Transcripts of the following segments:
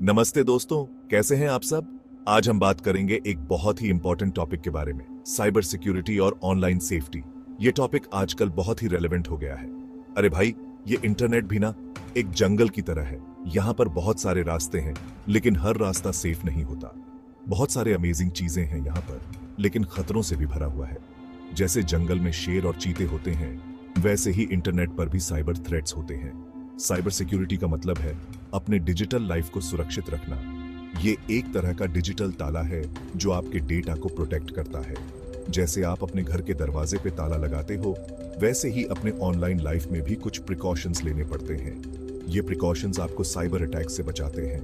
नमस्ते दोस्तों, कैसे हैं आप सब। आज हम बात करेंगे एक बहुत ही इंपॉर्टेंट टॉपिक के बारे में, साइबर सिक्योरिटी और ऑनलाइन सेफ्टी। ये टॉपिक आजकल बहुत ही रेलेवेंट हो गया है। अरे भाई, ये इंटरनेट भी ना एक जंगल की तरह है। यहाँ पर बहुत सारे रास्ते हैं, लेकिन हर रास्ता सेफ नहीं होता। बहुत सारे अमेजिंग चीजें हैं यहाँ पर, लेकिन खतरों से भी भरा हुआ है। जैसे जंगल में शेर और चीते होते हैं, वैसे ही इंटरनेट पर भी साइबर थ्रेट्स होते हैं। साइबर सिक्योरिटी का मतलब है अपने डिजिटल लाइफ को सुरक्षित रखना। ये एक तरह का डिजिटल ताला है जो आपके डेटा को प्रोटेक्ट करता है। जैसे आप अपने घर के दरवाजे पे ताला लगाते हो, वैसे ही अपने ऑनलाइन लाइफ में भी कुछ प्रिकॉशंस लेने पड़ते हैं। ये प्रिकॉशंस आपको साइबर अटैक से बचाते हैं,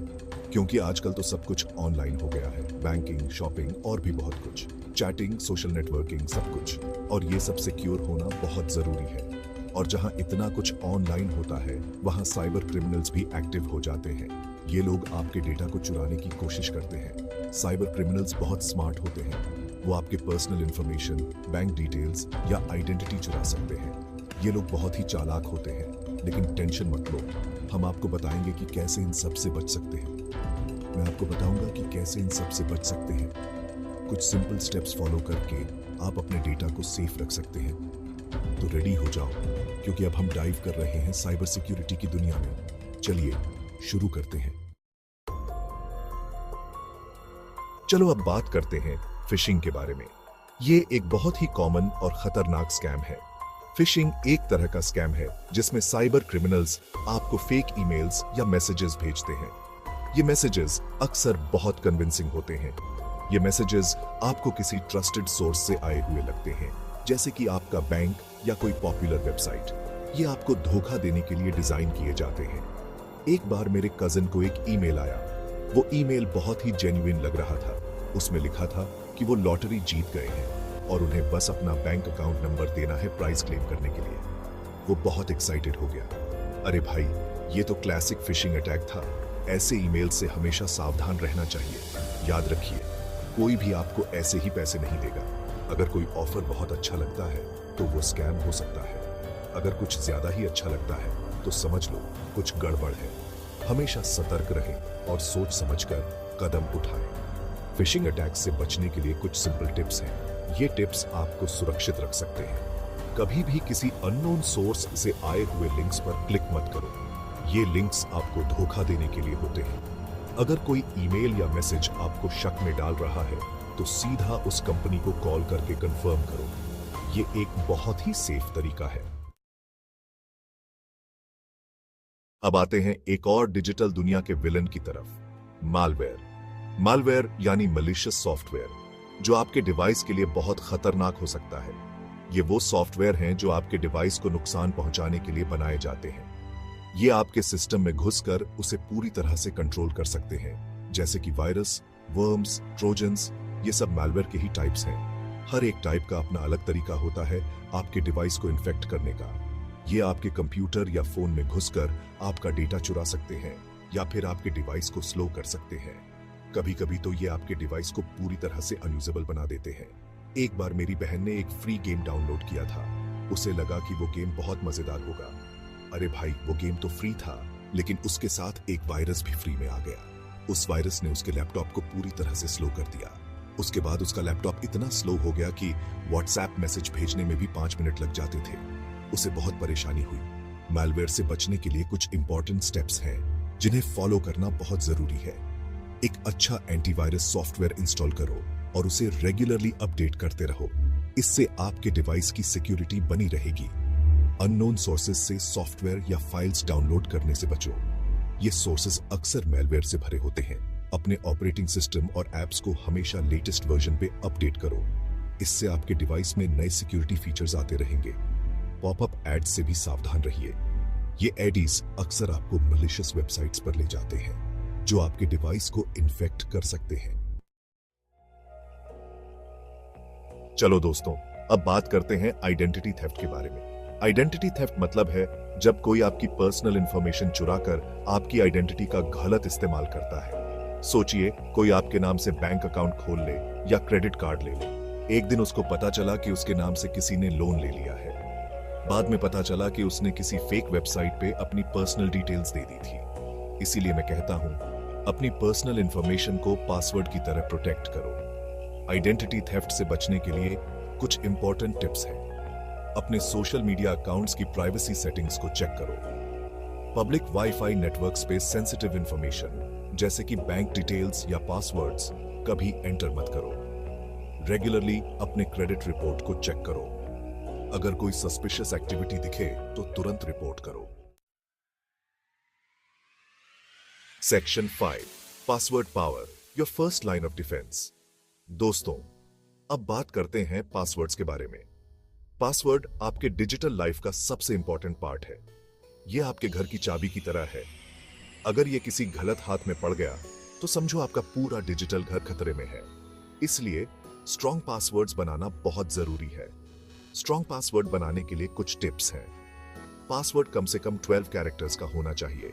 क्योंकि आजकल तो सब कुछ ऑनलाइन हो गया है। बैंकिंग, शॉपिंग और भी बहुत कुछ, चैटिंग, सोशल नेटवर्किंग, सब कुछ। और ये सब सिक्योर होना बहुत जरूरी है। और जहां इतना कुछ ऑनलाइन होता है, वहां साइबर क्रिमिनल्स भी एक्टिव हो जाते हैं। ये लोग आपके डेटा को चुराने की कोशिश करते हैं। साइबर क्रिमिनल्स बहुत स्मार्ट होते हैं। वो आपके पर्सनल इंफॉर्मेशन, बैंक डिटेल्स या आइडेंटिटी चुरा सकते हैं। ये लोग बहुत ही चालाक होते हैं, लेकिन टेंशन मत लो। हम आपको बताएंगे कि कैसे इन सब से बच सकते हैं। मैं आपको बताऊंगा कि कैसे इन सब से बच सकते हैं। कुछ सिंपल स्टेप्स फॉलो करके आप अपने डेटा को सेफ रख सकते हैं। तो रेडी हो जाओ, क्योंकि अब हम डाइव कर रहे हैं साइबर सिक्योरिटी की दुनिया में। चलिए शुरू करते हैं। चलो अब बात करते हैं फिशिंग के बारे में। ये एक बहुत ही कॉमन और खतरनाक स्कैम है। फिशिंग एक तरह का स्कैम है जिसमें साइबर क्रिमिनल्स आपको फेक ईमेल्स या मैसेजेस भेजते हैं। ये मैसेजेस अक्सर बहुत कन्विंसिंग होते हैं। ये मैसेजेस आपको किसी ट्रस्टेड सोर्स से आए हुए लगते हैं, जैसे कि आपका बैंक या कोई पॉपुलर वेबसाइट। ये आपको धोखा देने के लिए डिजाइन किए जाते हैं। एक बार मेरे कजिन को एक ईमेल आया। वो ईमेल बहुत ही जेन्युइन लग रहा था। उसमें लिखा था कि वो लॉटरी जीत गए हैं और उन्हें बस अपना बैंक अकाउंट नंबर देना है प्राइज क्लेम करने के लिए। वो बहुत एक्साइटेड हो गया। अरे भाई, ये तो क्लासिक फिशिंग अटैक था। ऐसे ईमेल से हमेशा सावधान रहना चाहिए। याद रखिए, कोई भी आपको ऐसे ही पैसे नहीं देगा। अगर कोई ऑफर बहुत अच्छा लगता है तो वो स्कैम हो सकता है। अगर कुछ ज्यादा ही अच्छा लगता है तो समझ लो कुछ गड़बड़ है। हमेशा सतर्क रहें और सोच समझकर कदम उठाएं। फिशिंग अटैक से बचने के लिए कुछ सिंपल टिप्स हैं। ये टिप्स आपको सुरक्षित रख सकते हैं। कभी भी किसी अननोन सोर्स से आए हुए लिंक्स पर क्लिक मत करो। ये लिंक्स आपको धोखा देने के लिए होते हैं। अगर कोई ईमेल या मैसेज आपको शक में डाल रहा है तो सीधा उस कंपनी को कॉल करके कंफर्म करो। ये एक बहुत ही सेफ तरीका है। अब आते हैं एक और डिजिटल दुनिया के विलन की तरफ, मालवेयर। मालवेयर यानी मलिशियस सॉफ्टवेयर, जो आपके डिवाइस के लिए बहुत खतरनाक हो सकता है। ये वो सॉफ्टवेयर हैं जो आपके डिवाइस को नुकसान पहुंचाने के लिए बनाए जाते हैं। ये आपके सिस्टम में घुसकर उसे पूरी तरह से कंट्रोल कर सकते हैं, जैसे कि वायरस, वर्म्स, ट्रोजन्स। ये सब मालवेयर के ही टाइप्स हैं। हर एक टाइप का अपना अलग तरीका होता है आपके डिवाइस को इन्फेक्ट करने का। ये आपके कंप्यूटर या फोन में घुसकर आपका डेटा चुरा सकते हैं या फिर आपके डिवाइस को स्लो कर सकते हैं। कभी कभी तो ये आपके डिवाइस को पूरी तरह से अनयूजेबल बना देते हैं। एक बार मेरी बहन ने एक फ्री गेम डाउनलोड किया था। उसे लगा कि वो गेम बहुत मजेदार होगा। अरे भाई, वो गेम तो फ्री था, लेकिन उसके साथ एक वायरस भी फ्री में आ गया। उस वायरस ने उसके लैपटॉप को पूरी तरह से स्लो कर दिया। उसके बाद उसका लैपटॉप इतना स्लो हो गया कि व्हाट्सएप मैसेज भेजने में भी 5 मिनट लग जाते थे। उसे बहुत परेशानी हुई। मैलवेयर से बचने के लिए कुछ इंपॉर्टेंट स्टेप्स हैं जिन्हें फॉलो करना बहुत जरूरी है। एक अच्छा एंटीवायरस सॉफ्टवेयर इंस्टॉल करो और उसे रेगुलरली अपडेट करते रहो। इससे आपके डिवाइस की सिक्योरिटी बनी रहेगी। अननोन सोर्सेज से सॉफ्टवेयर या फाइल्स डाउनलोड करने से बचो। ये सोर्सेज अक्सर मैलवेयर से भरे होते हैं। अपने ऑपरेटिंग सिस्टम और एप्स को हमेशा लेटेस्ट वर्जन पे अपडेट करो। इससे आपके डिवाइस में नए सिक्योरिटी फीचर्स आते रहेंगे। पॉपअप एड्स से भी सावधान रहिए। ये एडीज अक्सर आपको मलिशियस वेबसाइट्स पर ले जाते हैं, जो आपके डिवाइस को इन्फेक्ट कर सकते हैं। चलो दोस्तों, अब बात करते हैं आइडेंटिटी थेफ्ट के बारे में। आइडेंटिटी थेफ्ट मतलब है जब कोई आपकी पर्सनल इंफॉर्मेशन चुराकर आपकी आइडेंटिटी का गलत इस्तेमाल करता है। सोचिए, कोई आपके नाम से बैंक अकाउंट खोल ले या क्रेडिट कार्ड ले ले। एक दिन उसको पता चला कि उसके नाम से किसी ने लोन ले लिया है। बाद में पता चला कि उसने किसी फेक वेबसाइट पे अपनी पर्सनल डिटेल्स दे दी थी। इसीलिए मैं कहता हूं, अपनी पर्सनल इंफॉर्मेशन को पासवर्ड की तरह प्रोटेक्ट करो। आइडेंटिटी थेफ्ट से बचने के लिए कुछ इंपॉर्टेंट टिप्स हैं। अपने सोशल मीडिया अकाउंट्स की प्राइवेसी सेटिंग्स को चेक करो। पब्लिक वाईफाई नेटवर्क्स पे सेंसिटिव इंफॉर्मेशन जैसे कि बैंक डिटेल्स या पासवर्ड्स कभी एंटर मत करो। रेगुलरली अपने क्रेडिट रिपोर्ट को चेक करो। अगर कोई सस्पिशियस एक्टिविटी दिखे तो तुरंत रिपोर्ट करो। Section 5 password power, your first line of defence. दोस्तों, अब बात करते हैं पासवर्ड्स के बारे में। पासवर्ड आपके डिजिटल लाइफ का सबसे इंपॉर्टेंट पार्ट है। यह आपके घर की चाबी की तरह है। अगर यह किसी गलत हाथ में पड़ गया तो समझो आपका पूरा डिजिटल घर खतरे में है। इसलिए स्ट्रॉन्ग पासवर्ड्स बनाना बहुत जरूरी है। स्ट्रॉन्ग पासवर्ड बनाने के लिए कुछ टिप्स हैं। पासवर्ड कम से कम 12 कैरेक्टर्स का होना चाहिए।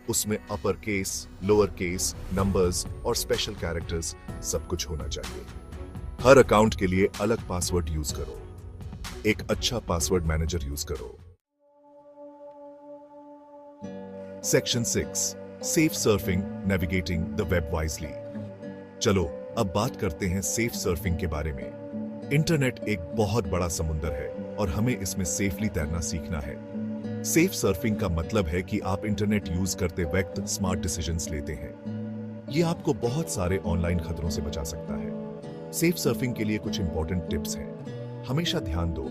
उसमें upper case, lower case, numbers और स्पेशल कैरेक्टर्स सब कुछ होना चाहिए। हर अकाउंट के लिए अलग पासवर्ड यूज करो। एक अच्छा पासवर्ड मैनेजर यूज करो। Section 6 safe surfing, navigating the web wisely. चलो अब बात करते हैं सेफ सर्फिंग के बारे में। इंटरनेट एक बहुत बड़ा समुंदर है और हमें इसमें सेफली तैरना सीखना है। सेफ सर्फिंग का मतलब है कि आप इंटरनेट यूज करते वक्त स्मार्ट डिसीजंस लेते हैं। यह आपको बहुत सारे ऑनलाइन खतरों से बचा सकता है। सेफ सर्फिंग के लिए कुछ इंपॉर्टेंट टिप्स हैं। हमेशा ध्यान दो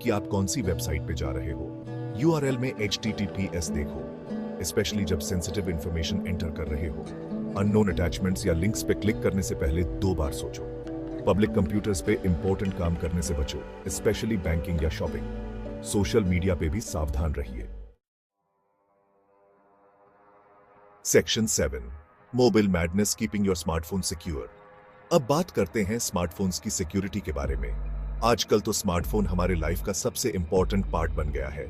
कि आप कौन सी वेबसाइट पे जा रहे हो। URL में HTTPS देखो, स्पेशली जब सेंसिटिव इंफॉर्मेशन एंटर कर रहे हो। अननोन अटैचमेंट्स या लिंक्स पे क्लिक करने से पहले 2 बार सोचो। पब्लिक कंप्यूटर्स पे इंपॉर्टेंट काम करने से बचो, स्पेशली बैंकिंग या शॉपिंग। सोशल मीडिया पे भी सावधान रहिए। Section 7 mobile madness, keeping your smartphone secure. अब बात करते हैं स्मार्टफोन्स की सिक्योरिटी के बारे में। आजकल तो स्मार्टफोन हमारे लाइफ का सबसे इंपॉर्टेंट पार्ट बन गया है।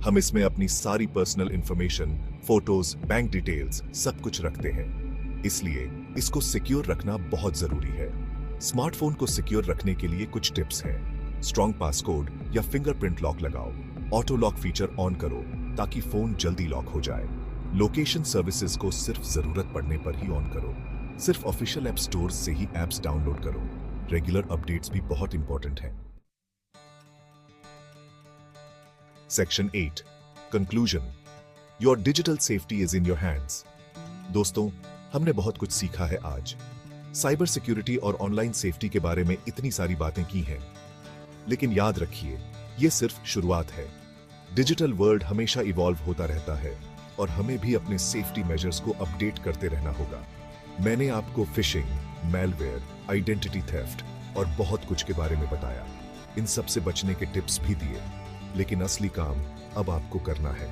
हम इसमें अपनी सारी personal information, photos, bank details सब कुछ रखते हैं। इसलिए इसको सिक्योर रखना बहुत जरूरी है। स्मार्टफोन को सिक्योर रखने के लिए कुछ टिप्स हैं। स्ट्रॉन्ग पासकोड या फिंगरप्रिंट लॉक लगाओ। ऑटो लॉक फीचर ऑन करो ताकि फोन जल्दी लॉक हो जाए। लोकेशन सर्विसेज को सिर्फ जरूरत पड़ने पर ही ऑन करो। सिर्फ ऑफिशियल ऐप स्टोर से ही एप्स डाउनलोड करो। रेगुलर अपडेट्स भी बहुत इंपॉर्टेंट हैं। Section 8 conclusion, your digital safety is in your hands. दोस्तों, हमने बहुत कुछ सीखा है आज। साइबर सिक्योरिटी और ऑनलाइन सेफ्टी के बारे में इतनी सारी बातें की हैं, लेकिन याद रखिए, यह सिर्फ शुरुआत है। डिजिटल वर्ल्ड हमेशा इवॉल्व होता रहता है और हमें भी अपने सेफ्टी मेजर्स को अपडेट करते रहना होगा। मैंने आपको फिशिंग, मैलवेयर, आइडेंटिटी थेफ्ट और बहुत कुछ के बारे में बताया। इन सब से बचने के टिप्स भी दिए, लेकिन असली काम अब आपको करना है।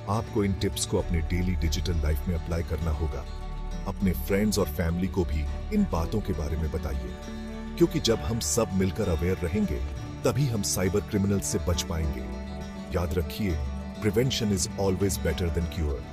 आपको इन टिप्स को अपने डेली डिजिटल लाइफ में अप्लाई करना होगा। अपने फ्रेंड्स और फैमिली को भी इन बातों के बारे में बताइए, क्योंकि जब हम सब मिलकर अवेयर रहेंगे तभी हम साइबर क्रिमिनल से बच पाएंगे। याद रखिए, prevention is always better than cure.